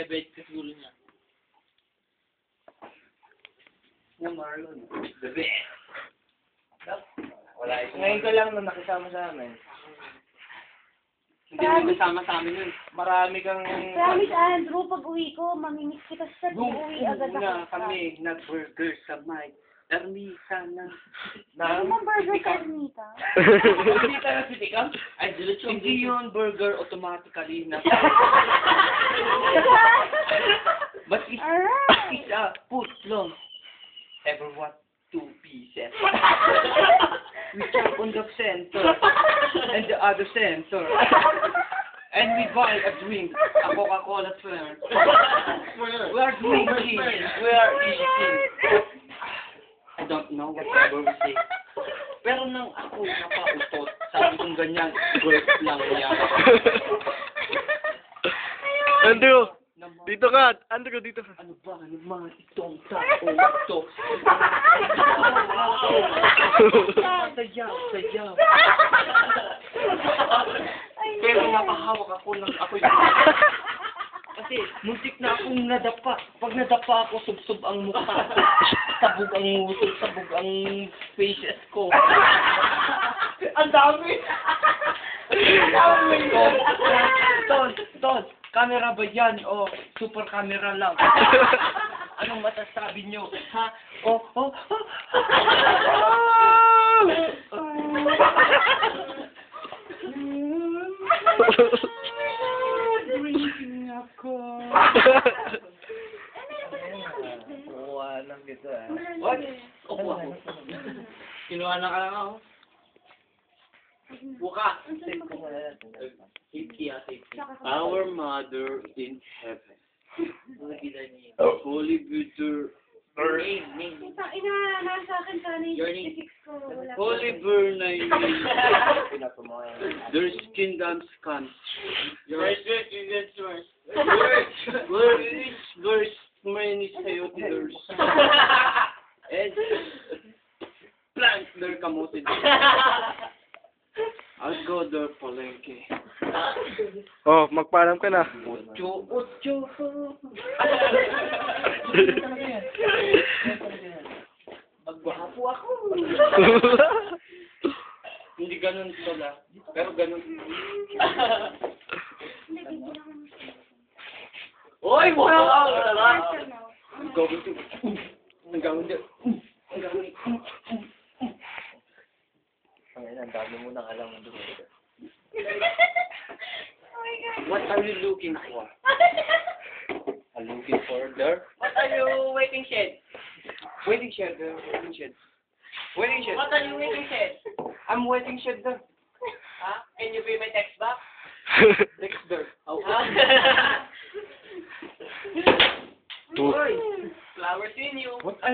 diabetes gulo niya. Yung Marlon. Bebe. Wala ito. Ngayon ka lang na nakisama sa amin. Hindi mo kasama sa amin yun. Marami kang... Promise, Andrew, pag uwi ko, mamimiss kita sa uwi agad Muna ako. kami nag-burger sa may Ermita na. Ano mang burger sa Ermita? Hindi ka na sitikam? Ay, diretso. Hindi yun burger automatically na. But it's Alright! a foot long. Ever what? 2 pieces. We chop on the center and the other center. And we buy a drink, a Coca-Cola first. We are drinking. We are eating. I don't know whatever we say. Pero nang ako napautot, sabi kong ganyan, work lang yan. Andrew! Dito ka! Andrew, dito ka! Ano ba naman itong tao ito? Sayaw, sayaw. Pero napahawak ako ng ako'y... Kasi muntik na akong nadapa. Pag nadapa ako, subsob ang mukha. Sabog ang nguso, sabog ang faces ko. Ang dami! Ang dami! Ton, camera ba yan? O super camera lang? Anong masasabi nyo? Ha? Drinking ako. Kuha lang kita. What? Opo ako. Kinuha na ka lang ako. Buka. Safety, safety. Our Mother in Heaven. Holy Virgin. Name. Ina, nasa akin sana yung Your name. 66 ko. Wala. Holy Virgin. There's kingdoms come. Yours. Verse many sayo there's. And plant their kamote. I'll go there palengke. Oh, magpaalam ka na. Ocho. Magwapo ako. Hindi ganun pala. Pero ganun. Oy, wala ka! Ang gawin to. Ang gawin to. Ang dami mo nang alam mo doon. What are you looking for? I'm looking for there. What are you waiting shed? Waiting shed, waiting shed. Waiting shed. What are you waiting shed? I'm waiting shed there. Huh? Can you pay my text back? Next there. Oh. Two. Flowers in you. What are